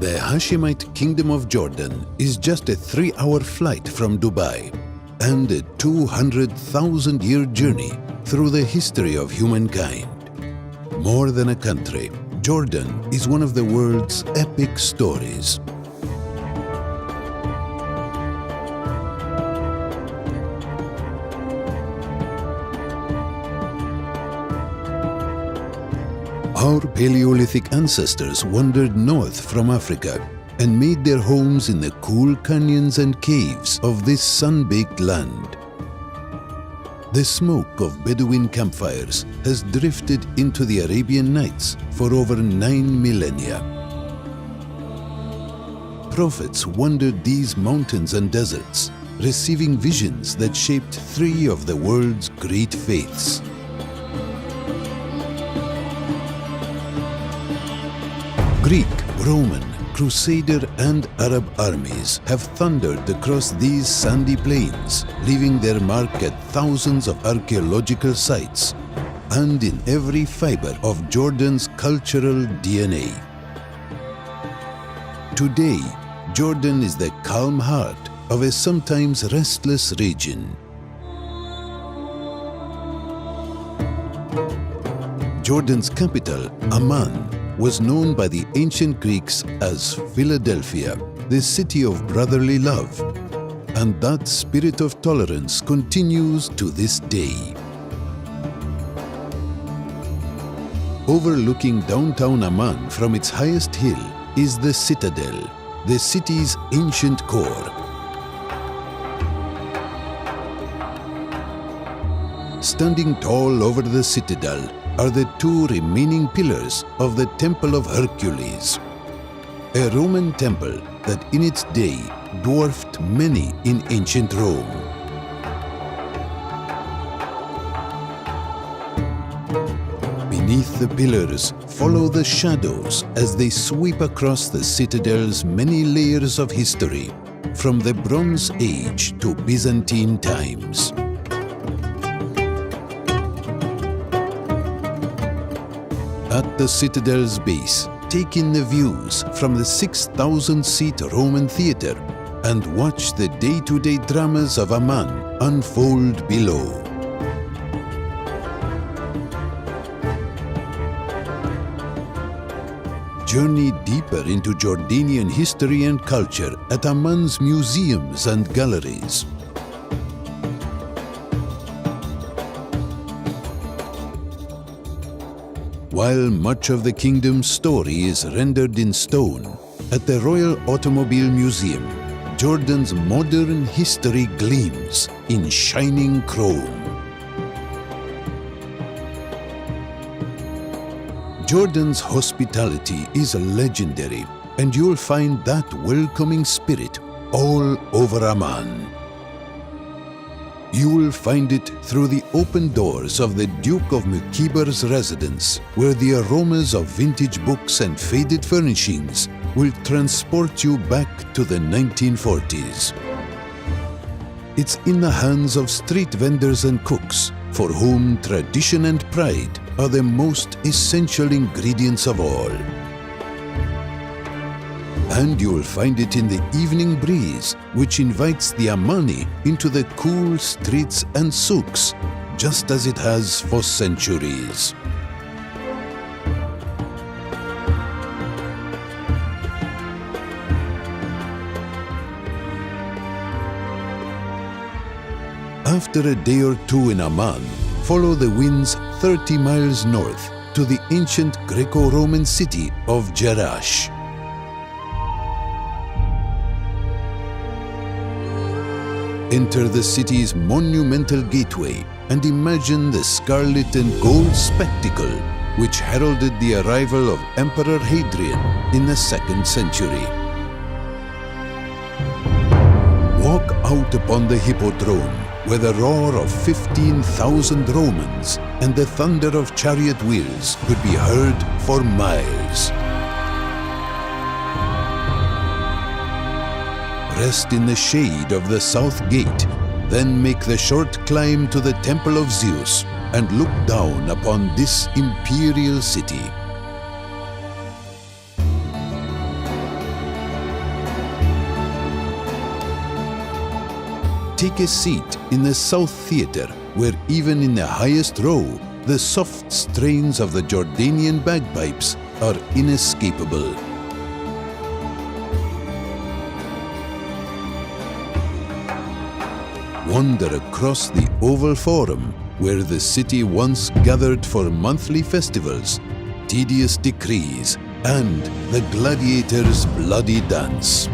The Hashemite Kingdom of Jordan is just a 3-hour flight from Dubai and a 200,000-year journey through the history of humankind. More than a country, Jordan is one of the world's epic stories. Our Paleolithic ancestors wandered north from Africa and made their homes in the cool canyons and caves of this sun-baked land. The smoke of Bedouin campfires has drifted into the Arabian Nights for over 9 millennia. Prophets wandered these mountains and deserts, receiving visions that shaped 3 of the world's great faiths. Greek, Roman, Crusader and Arab armies have thundered across these sandy plains, leaving their mark at thousands of archaeological sites and in every fiber of Jordan's cultural DNA. Today, Jordan is the calm heart of a sometimes restless region. Jordan's capital, Amman, was known by the ancient Greeks as Philadelphia, the city of brotherly love, and that spirit of tolerance continues to this day. Overlooking downtown Amman from its highest hill is the Citadel, the city's ancient core. Standing tall over the citadel are the 2 remaining pillars of the Temple of Hercules, a Roman temple that in its day dwarfed many in ancient Rome. Beneath the pillars follow the shadows as they sweep across the citadel's many layers of history, from the Bronze Age to Byzantine times. At the citadel's base, take in the views from the 6,000-seat Roman theatre and watch the day-to-day dramas of Amman unfold below. Journey deeper into Jordanian history and culture at Amman's museums and galleries. While much of the kingdom's story is rendered in stone, at the Royal Automobile Museum, Jordan's modern history gleams in shining chrome. Jordan's hospitality is legendary, and you'll find that welcoming spirit all over Amman. You will find it through the open doors of the Duke of Mukibar's residence, where the aromas of vintage books and faded furnishings will transport you back to the 1940s. It's in the hands of street vendors and cooks, for whom tradition and pride are the most essential ingredients of all. And you'll find it in the evening breeze, which invites the Ammani into the cool streets and souks, just as it has for centuries. After a day or 2 in Amman, follow the winds 30 miles north to the ancient Greco-Roman city of Jerash. Enter the city's monumental gateway and imagine the scarlet and gold spectacle which heralded the arrival of Emperor Hadrian in the 2nd century. Walk out upon the Hippodrome, where the roar of 15,000 Romans and the thunder of chariot wheels could be heard for miles. Rest in the shade of the South Gate, then make the short climb to the Temple of Zeus and look down upon this imperial city. take a seat in the South Theatre, where even in the highest row, the soft strains of the Jordanian bagpipes are inescapable. Wander across the Oval Forum, where the city once gathered for monthly festivals, tedious decrees, and the gladiators' bloody dance.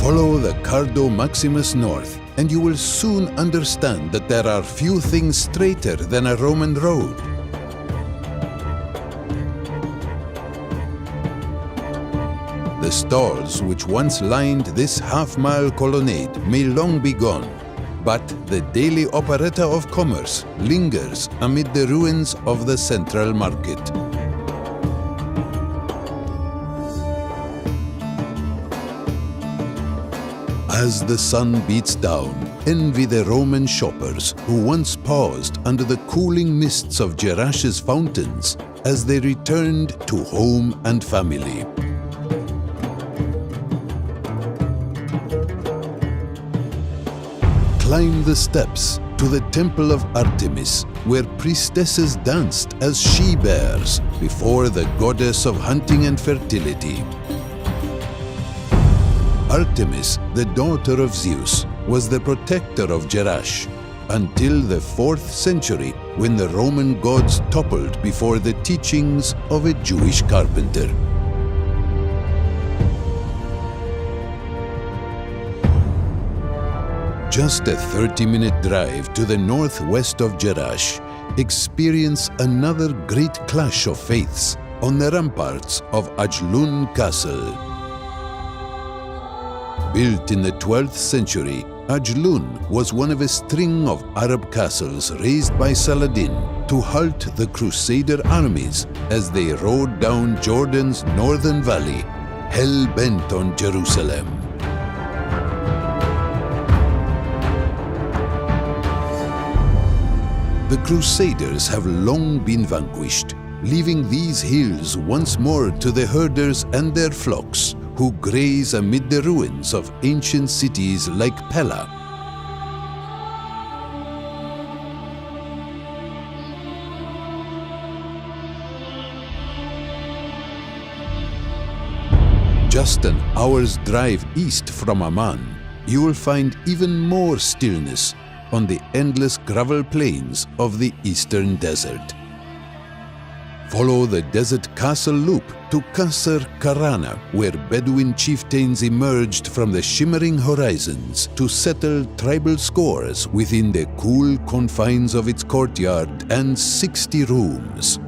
Follow the Cardo Maximus north, and you will soon understand that there are few things straighter than a Roman road. The stalls which once lined this half-mile colonnade may long be gone, but the daily operetta of commerce lingers amid the ruins of the central market. As the sun beats down, envy the Roman shoppers who once paused under the cooling mists of Jerash's fountains as they returned to home and family. Climb the steps to the Temple of Artemis, where priestesses danced as she-bears before the goddess of hunting and fertility. Artemis, the daughter of Zeus, was the protector of Jerash until the 4th century, when the Roman gods toppled before the teachings of a Jewish carpenter. Just a 30-minute drive to the northwest of Jerash, experience another great clash of faiths on the ramparts of Ajlun Castle. Built in the 12th century, Ajlun was one of a string of Arab castles raised by Saladin to halt the Crusader armies as they rode down Jordan's northern valley, hell-bent on Jerusalem. The Crusaders have long been vanquished, leaving these hills once more to the herders and their flocks, who graze amid the ruins of ancient cities like Pella. Just an hour's drive east from Amman, you will find even more stillness on the endless gravel plains of the eastern desert. Follow the desert castle loop to Qasr Karana, where Bedouin chieftains emerged from the shimmering horizons to settle tribal scores within the cool confines of its courtyard and 60 rooms.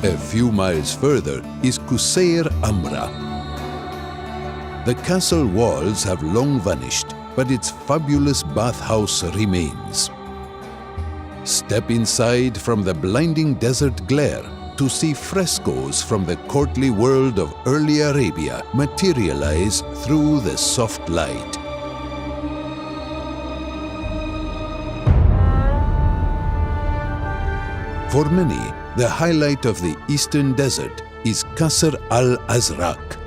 A few miles further is Qusayr Amra. The castle walls have long vanished, but its fabulous bathhouse remains. Step inside from the blinding desert glare to see frescoes from the courtly world of early Arabia materialize through the soft light. For many, the highlight of the eastern desert is Qasr al-Azraq.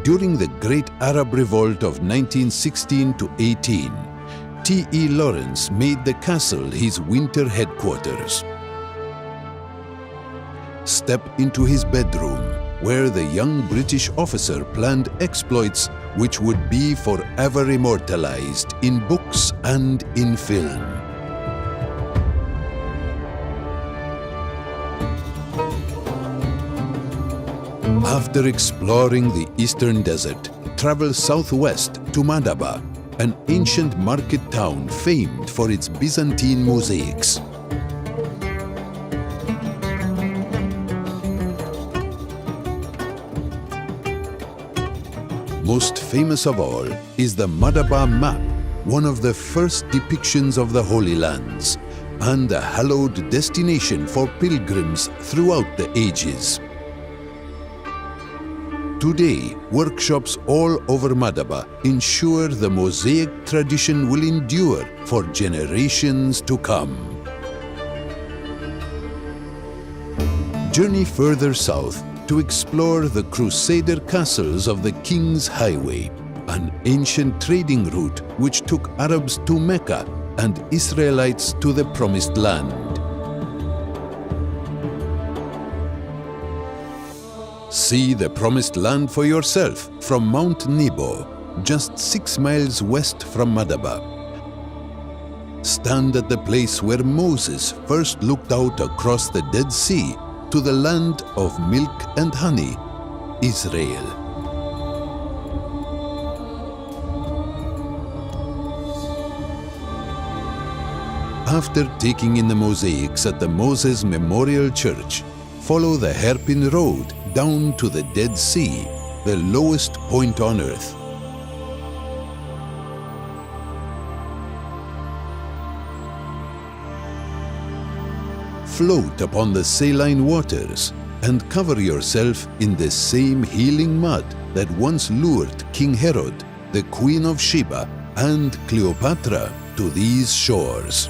During the Great Arab Revolt of 1916 to 18, T.E. Lawrence made the castle his winter headquarters. Step into his bedroom, where the young British officer planned exploits which would be forever immortalized in books and in film. After exploring the eastern desert, travel southwest to Madaba, an ancient market town famed for its Byzantine mosaics. Most famous of all is the Madaba map, one of the first depictions of the Holy Lands, and a hallowed destination for pilgrims throughout the ages. Today, workshops all over Madaba ensure the mosaic tradition will endure for generations to come. Journey further south to explore the Crusader castles of the King's Highway, an ancient trading route which took Arabs to Mecca and Israelites to the Promised Land. See the Promised Land for yourself from Mount Nebo, just 6 miles west from Madaba. Stand at the place where Moses first looked out across the Dead Sea to the land of milk and honey, Israel. After taking in the mosaics at the Moses Memorial Church, follow the hairpin road down to the Dead Sea, the lowest point on earth. Float upon the saline waters and cover yourself in the same healing mud that once lured King Herod, the Queen of Sheba, and Cleopatra to these shores.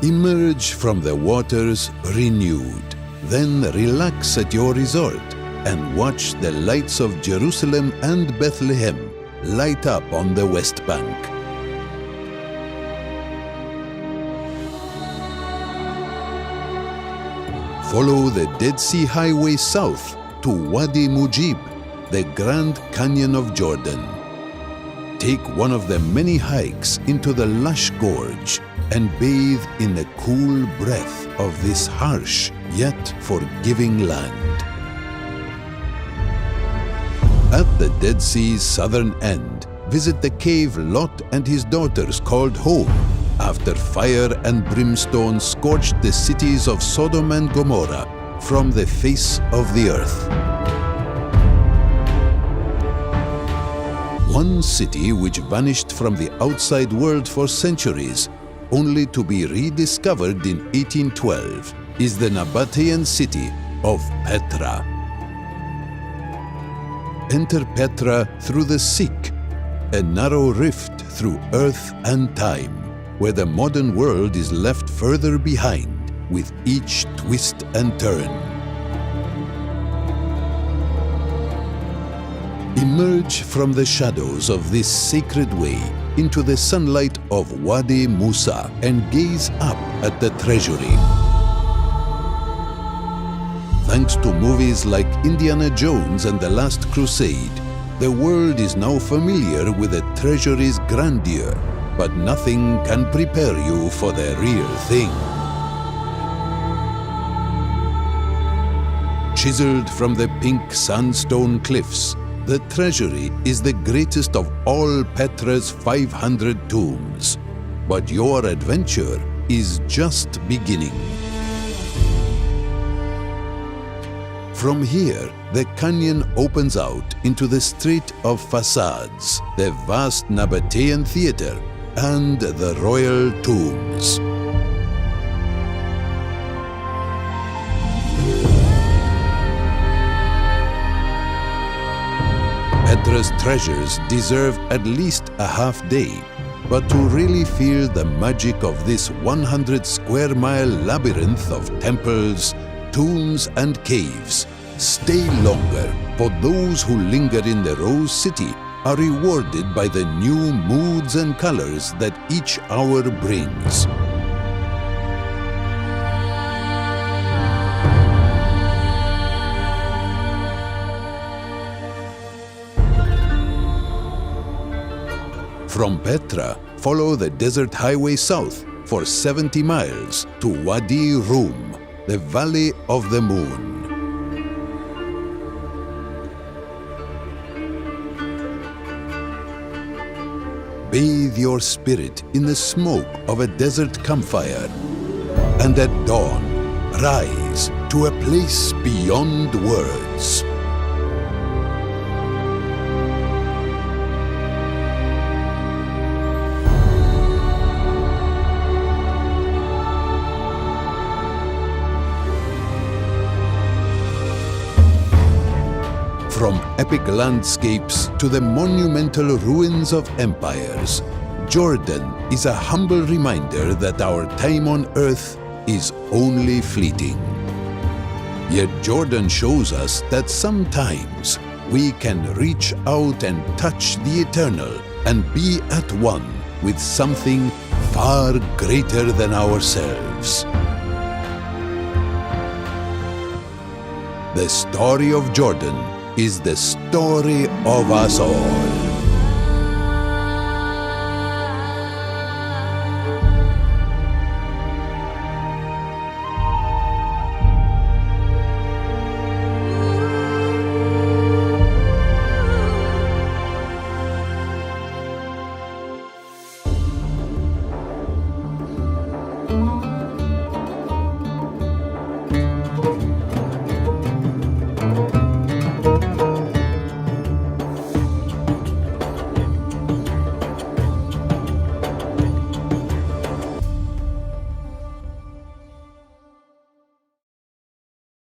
Emerge from the waters renewed, then relax at your resort and watch the lights of Jerusalem and Bethlehem light up on the West Bank. Follow the Dead Sea Highway south to Wadi Mujib, the Grand Canyon of Jordan. Take one of the many hikes into the lush gorge and bathe in the cool breath of this harsh yet forgiving land. At the Dead Sea's southern end, visit the cave Lot and his daughters called home after fire and brimstone scorched the cities of Sodom and Gomorrah from the face of the earth. One city which vanished from the outside world for centuries, only to be rediscovered in 1812, is the Nabatean city of Petra. Enter Petra through the Sikh, a narrow rift through earth and time, where the modern world is left further behind with each twist and turn. Emerge from the shadows of this sacred way into the sunlight of Wadi Musa and gaze up at the treasury. Thanks to movies like Indiana Jones and The Last Crusade, the world is now familiar with the treasury's grandeur, but nothing can prepare you for the real thing. Chiseled from the pink sandstone cliffs, the treasury is the greatest of all Petra's 500 tombs. But your adventure is just beginning. From here, the canyon opens out into the Strait of Facades, the vast Nabatean Theatre, and the royal tombs. Petra's treasures deserve at least a half day, but to really feel the magic of this 100-square-mile labyrinth of temples, tombs, and caves, stay longer, for those who linger in the Rose City are rewarded by the new moods and colors that each hour brings. From Petra, follow the desert highway south for 70 miles to Wadi Rum, the Valley of the Moon. Bathe your spirit in the smoke of a desert campfire, and at dawn, rise to a place beyond words. From epic landscapes to the monumental ruins of empires, Jordan is a humble reminder that our time on earth is only fleeting. Yet Jordan shows us that sometimes we can reach out and touch the eternal and be at one with something far greater than ourselves. The story of Jordan is the story of us all.